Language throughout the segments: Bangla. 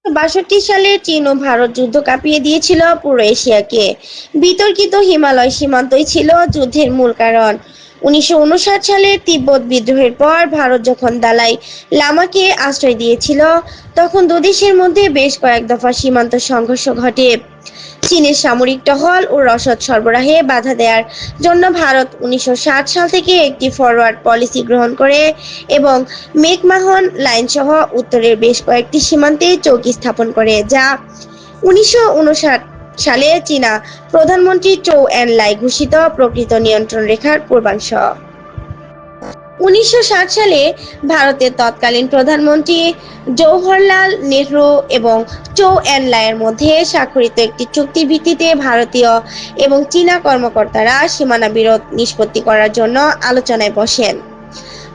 সালে চীন ও ভারত যুদ্ধ কাঁপিয়ে দিয়েছিল পুরো এশিয়াকে। বিতর্কিত হিমালয় সীমান্তই ছিল যুদ্ধের মূল কারণ। 1959 সালে তিব্বত বিদ্রোহের পর ভারত যখন দালাই লামাকে আশ্রয় দিয়েছিল, তখন দুদেশের মধ্যে বেশ কয়েক দফা সীমান্ত সংঘর্ষ ঘটে। চীনের সামরিক টহল ও রসদ সরবরাহে বাধা দেওয়ার জন্য ভারত 1960 সাল থেকে একটি ফরওয়ার্ড পলিসি গ্রহণ করে এবং মেকমাহন লাইন সহ উত্তরের বেশ কয়েকটি সীমান্তে চৌকি স্থাপন করে, যা 1959 সালে চীনা প্রধানমন্ত্রী চৌ এন লাই ঘোষিত প্রকৃত নিয়ন্ত্রণ রেখার পূর্বাংশ। 1960 সালে ভারতের তৎকালীন প্রধানমন্ত্রী জওহরলাল নেহরু এবং চৌ এন লাইয়ের মধ্যে স্বাক্ষরিত একটি চুক্তির ভিত্তিতে ভারতীয় এবং চীনা কর্মকর্তারা সীমানা বিরোধ নিষ্পত্তি করার জন্য আলোচনায় বসেন।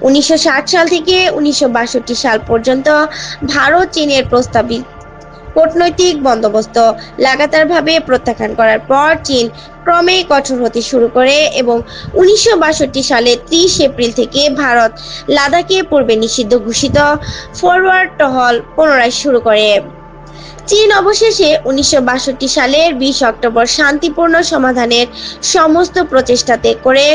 1960 সাল থেকে 1962 সাল পর্যন্ত ভারত চীনের প্রস্তাবিত কূটনৈতিক বন্দোবস্ত লাগাতারভাবে প্রত্যাখ্যান করার পর চীন ক্রমেই কঠোর হতে শুরু করে এবং 1962 সালে 30 এপ্রিল থেকে ভারত লাদাখে পূর্বে নিষিদ্ধ ঘোষিত ফরওয়ার্ড টহল পুনরায় শুরু করে। চীন অবশেষে 1962 সালের 20 অক্টোবর শান্তিপূর্ণ সমাধানের সমস্ত প্রচেষ্টা ত্যাগ করে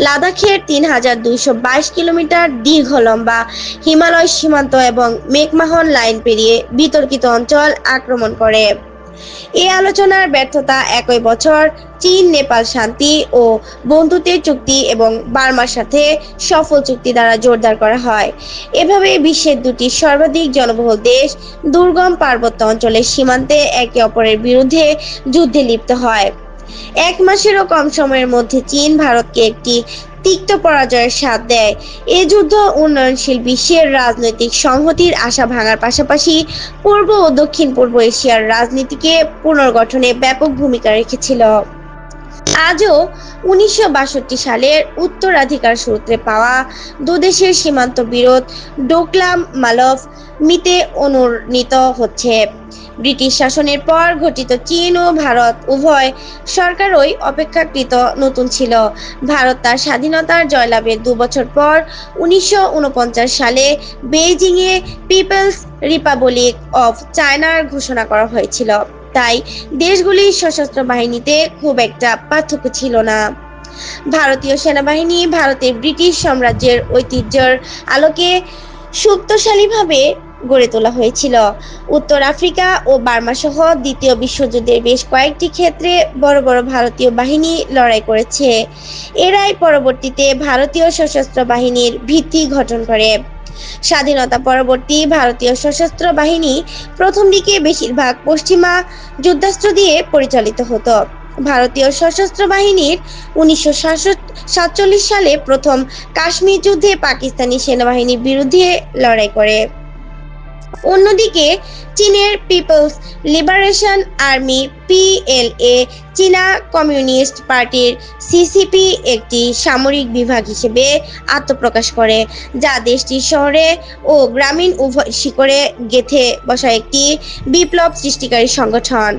লাদাখের 3222 কিলোমিটার দীর্ঘ লম্বা হিমালয় সীমান্ত এবং মেকমাহন লাইন পেরিয়ে বিতর্কিত অঞ্চল আক্রমণ করে। এই আলোচনার ব্যর্থতা একই বছর চীন নেপাল শান্তি ও বন্ধুত্বের চুক্তি এবং বার্মার সাথে সফল চুক্তি দ্বারা জোরদার করা হয়। এভাবে বিশ্বের দুটি সর্বাধিক জনবহুল দেশ দুর্গম পার্বত্য অঞ্চলের সীমান্তে একে অপরের বিরুদ্ধে যুদ্ধে লিপ্ত হয়। এক মাসেরও কম সময়ের মধ্যে চীন ভারতকে একটি তিক্ত পরাজয়ের স্বাদ দেয়। এই যুদ্ধ উন্নয়নশীল বিশ্বের রাজনৈতিক সংহতির আশা ভাঙার পাশাপাশি পূর্ব ও দক্ষিণ পূর্ব এশিয়ার রাজনীতিকে পুনর্গঠনে ব্যাপক ভূমিকা রেখেছিল। আজও 1962 সালের উত্তরাধিকার সূত্রে পাওয়া দুদেশের সীমান্ত বিরোধ ডোকলাম মালভ মিতে অনুনীত হচ্ছে। ব্রিটিশ শাসনের পর গঠিত চীন ও ভারত উভয় সরকারই অপেক্ষাকৃত নতুন ছিল। ভারত তার স্বাধীনতার জয়লাভের 2 বছর পর 1949 সালে বেইজিংয়ে পিপলস রিপাবলিক অফ চায়নার ঘোষণা করা হয়েছিল। তাই দেশগুলির সশস্ত্র বাহিনীতে খুব একটা পার্থক্য ছিল না। ভারতীয় সেনাবাহিনী ভারতের ব্রিটিশ সাম্রাজ্যের ঐতিহ্যের আলোকে শক্তিশালীভাবে গড়ে তোলা হয়েছিল। উত্তর আফ্রিকা ও বার্মা সহ দ্বিতীয় বিশ্বযুদ্ধের বেশ কয়েকটি ক্ষেত্রে বড় বড় ভারতীয় বাহিনী লড়াই করেছে। এরাই পরবর্তীতে ভারতীয় সশস্ত্র বাহিনীর ভিত্তি গঠন করে। স্বাধীনতা পরবর্তী ভারতীয় সশস্ত্র বাহিনী প্রথম দিকে বেশিরভাগ পশ্চিমা যুদ্ধাস্ত্র দিয়ে পরিচালিত হতো। ভারতীয় সশস্ত্র বাহিনীর 1947 সালে প্রথম কাশ্মীর যুদ্ধে পাকিস্তানি সেনাবাহিনীর বিরুদ্ধে লড়াই করে। অন্যদিকে চীনের পিপলস লিবারেশন আর্মি পিএলএ চীনা কমিউনিস্ট পার্টির সিসিপি একটি সামরিক বিভাগ হিসেবে আত্মপ্রকাশ করে, যা দেশটির শহরে ও গ্রামীণ উভয় শিকড়ে গেঁথে বসা একটি বিপ্লব সৃষ্টিকারী সংগঠন।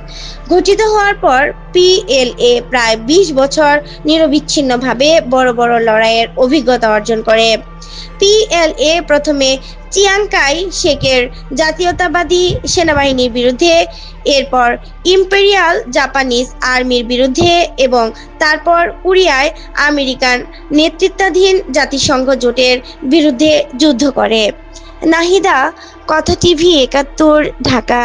গঠিত হওয়ার পর পিএলএ প্রায় 20 বছর নিরবিচ্ছিন্নভাবে বড় বড় লড়াইয়ের অভিজ্ঞতা অর্জন করে। পিএলএ প্রথমে চিয়াং কাই শেকের জাতীয়তাবাদী সেনাবাহিনীর বিরুদ্ধে, এরপর ইম্পেরিয়াল জাপানিজ আর্মির বিরুদ্ধে এবং তারপর কোরিয়ায় আমেরিকান নেতৃত্বাধীন জাতিসংঘ জোটের বিরুদ্ধে যুদ্ধ করে। নাহিদা, কথা টিভি 71, ঢাকা।